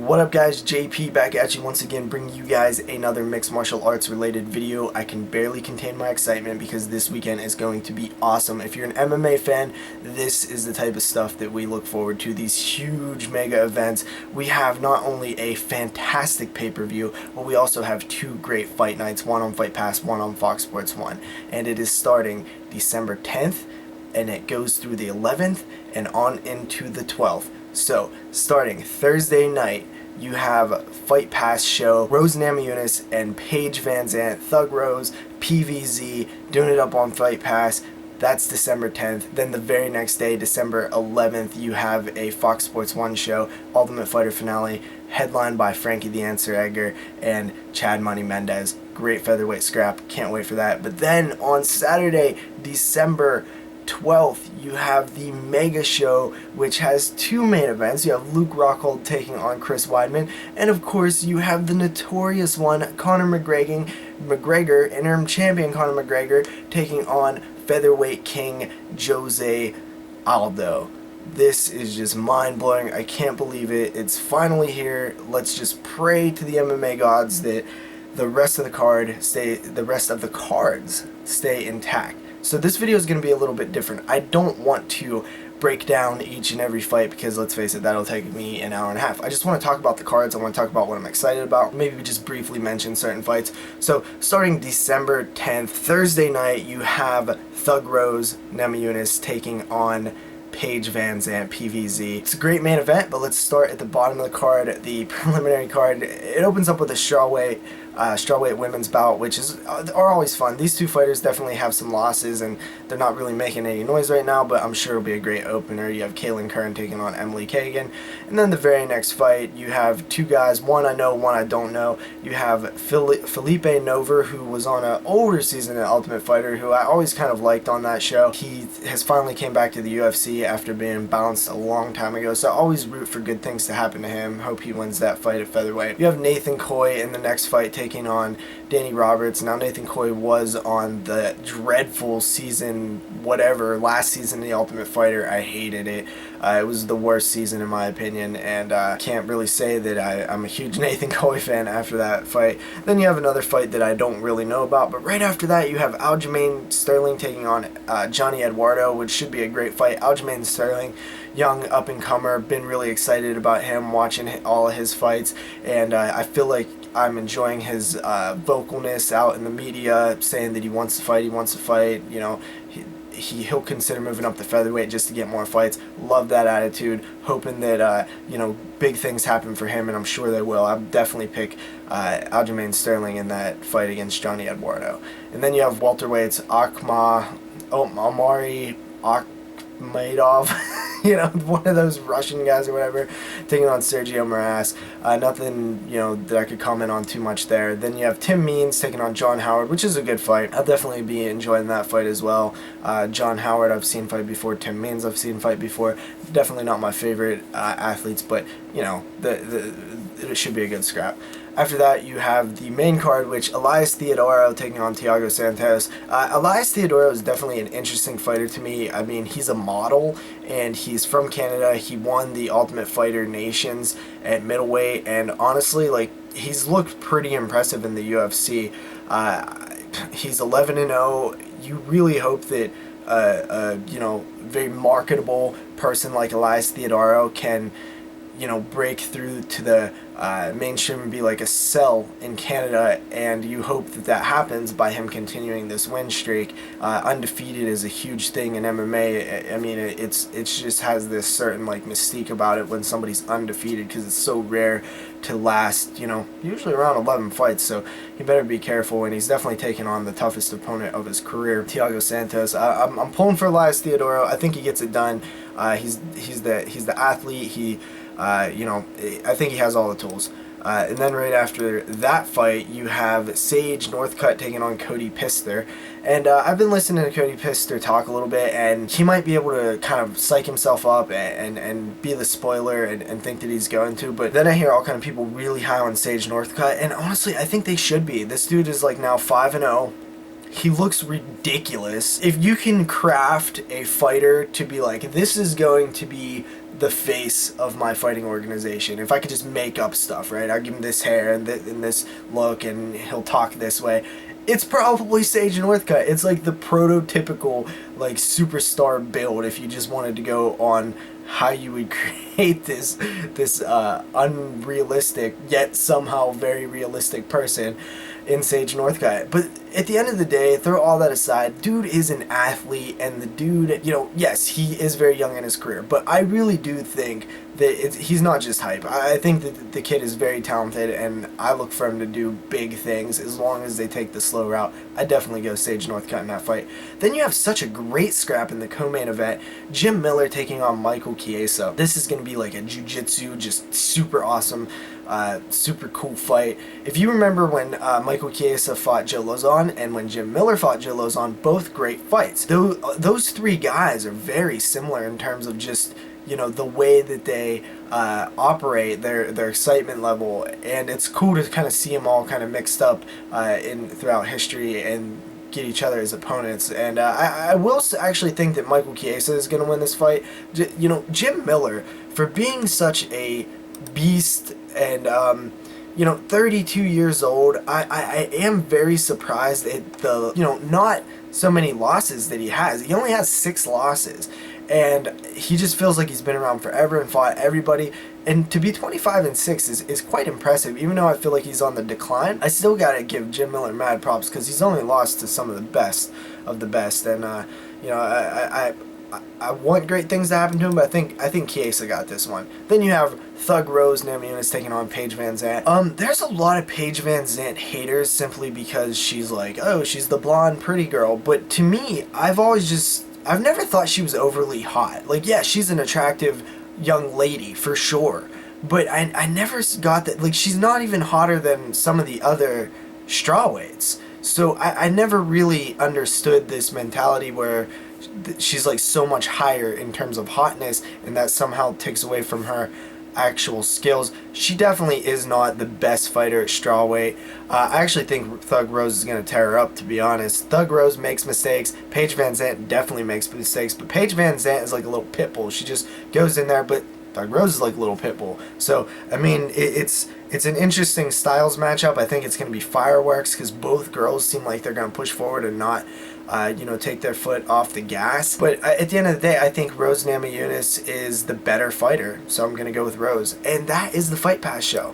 What up guys, JP back at you once again, bringing you guys another mixed martial arts related video. I can barely contain my excitement because this weekend is going to be awesome. If you're an MMA fan, this is the type of stuff that we look forward to, these huge mega events. We have not only a fantastic pay-per-view, but we also have two great fight nights, one on Fight Pass, one on Fox Sports 1. And it is starting December 10th, and it goes through the 11th and on into the 12th. So, starting Thursday night, you have Fight Pass show, Rose Namajunas and Paige VanZant, Thug Rose, PVZ, doing it up on Fight Pass. That's December 10th. Then the very next day, December 11th, you have a Fox Sports 1 show, Ultimate Fighter finale, headlined by Frankie the Answer Edgar and Chad Money Mendez. Great featherweight scrap. Can't wait for that. But then on Saturday, December 12th, you have the Mega Show, which has two main events. You have Luke Rockhold taking on Chris Weidman, and of course you have the notorious one, Conor McGregor, interim champion Conor McGregor, taking on featherweight king Jose Aldo. This is just mind-blowing. I can't believe it. It's finally here. Let's just pray to the MMA gods that the rest of the cards stay intact. So this video is going to be a little bit different. I don't want to break down each and every fight because, let's face it, that'll take me an hour and a half. I just want to talk about the cards. I want to talk about what I'm excited about. Maybe just briefly mention certain fights. So starting December 10th, Thursday night, you have Thug Rose Namajunas taking on Paige VanZant, PVZ. It's a great main event, but let's start at the bottom of the card, the preliminary card. It opens up with a strawweight women's bout, which are always fun. These two fighters definitely have some losses, and they're not really making any noise right now, but I'm sure it'll be a great opener. You have Kaylin Kern taking on Emily Kagan, and then the very next fight, you have two guys, one I know, one I don't know. You have Felipe Nover, who was on an older season of Ultimate Fighter, who I always kind of liked on that show. He has finally came back to the UFC after being bounced a long time ago, so I always root for good things to happen to him. Hope he wins that fight at featherweight. You have Nathan Coy in the next fight taking on Danny Roberts. Now Nathan Coy was on the dreadful season, whatever, last season of the Ultimate Fighter. I hated it. It was the worst season in my opinion, and can't really say that I'm a huge Nathan Coy fan after that fight. Then you have another fight that I don't really know about, but right after that you have Aljamain Sterling taking on Johnny Eduardo, which should be a great fight. Aljamain Sterling, young up-and-comer, been really excited about him, watching all of his fights, and I feel like I'm enjoying his vocalness out in the media, saying that he wants to fight, you know, he'll consider moving up to featherweight just to get more fights. Love that attitude. Hoping that, you know, big things happen for him, and I'm sure they will. I'll definitely pick Aljamain Sterling in that fight against Johnny Eduardo. And then you have welterweights, Amari Akhmedov, you know, one of those Russian guys or whatever, taking on Sergio Moraes. Nothing, you know, that I could comment on too much there. Then you have Tim Means taking on John Howard, which is a good fight. I'll definitely be enjoying that fight as well. John Howard I've seen fight before. Tim Means I've seen fight before. Definitely not my favorite athletes, but, you know, it should be a good scrap. After that, you have the main card, which Elias Theodorou taking on Thiago Santos. Elias Theodorou is definitely an interesting fighter to me. I mean, he's a model, and he's from Canada. He won the Ultimate Fighter Nations at middleweight, and honestly, like, he's looked pretty impressive in the UFC. He's 11-0. You really hope that you know, very marketable person like Elias Theodorou can, you know, break through to the mainstream and be like a sell in Canada, and you hope that that happens by him continuing this win streak. Undefeated is a huge thing in MMA. I mean, it just has this certain like mystique about it when somebody's undefeated, because it's so rare to last, you know, usually around 11 fights, so he better be careful, and he's definitely taking on the toughest opponent of his career, Thiago Santos. I'm pulling for Elias Theodorou. I think he gets it done. He's the athlete. He you know, I think he has all the tools. And then right after that fight, you have Sage Northcutt taking on Cody Pister. And I've been listening to Cody Pister talk a little bit, and he might be able to kind of psych himself up and be the spoiler and think that he's going to. But then I hear all kind of people really high on Sage Northcutt, and honestly, I think they should be. This dude is like now 5-0. He looks ridiculous. If you can craft a fighter to be like, this is going to be the face of my fighting organization. If I could just make up stuff, right? I'll give him this hair and this look, and he'll talk this way. It's probably Sage Northcutt. It's like the prototypical like superstar build if you just wanted to go on how you would create this unrealistic yet somehow very realistic person in Sage Northcutt. But at the end of the day, throw all that aside, dude is an athlete, and the dude, you know, yes, he is very young in his career, but I really do think that he's not just hype. I think that the kid is very talented, and I look for him to do big things as long as they take the slow route. I definitely go Sage Northcutt in that fight. Then you have such a great scrap in the co-main event, Jim Miller taking on Michael Chiesa. This is going to be like a jiu-jitsu, just super awesome, super cool fight. If you remember when Michael Chiesa fought Joe Lozon and when Jim Miller fought Joe Lozon, both great fights. Those three guys are very similar in terms of just, you know, the way that they operate, their excitement level, and it's cool to kind of see them all kind of mixed up throughout history and get each other as opponents. And I will actually think that Michael Chiesa is going to win this fight. You know, Jim Miller, for being such a beast and you know, 32 years old, I am very surprised at the, you know, not so many losses that he has. He only has 6 losses, and he just feels like he's been around forever and fought everybody. And to be 25-6 is quite impressive. Even though I feel like he's on the decline, I still gotta give Jim Miller mad props because he's only lost to some of the best of the best. And you know, I want great things to happen to him, but I think Chiesa got this one. Then you have Thug Rose Namajunas taking on Paige VanZant. There's a lot of Paige VanZant haters simply because she's like, oh, she's the blonde pretty girl. But to me, I've never thought she was overly hot. Like, yeah, she's an attractive young lady for sure, but I never got that. Like, she's not even hotter than some of the other strawweights. So I never really understood this mentality where she's like so much higher in terms of hotness, and that somehow takes away from her actual skills. She definitely is not the best fighter at strawweight. I actually think Thug Rose is going to tear her up, to be honest. Thug Rose makes mistakes. Paige VanZant definitely makes mistakes, but Paige VanZant is like a little pit bull. She just goes in there, but Thug Rose is like a little pit bull. So, I mean, it's an interesting styles matchup. I think it's going to be fireworks because both girls seem like they're going to push forward and not you know, take their foot off the gas. But at the end of the day, I think Rose Namajunas is the better fighter, so I'm going to go with Rose. And that is the Fight Pass show.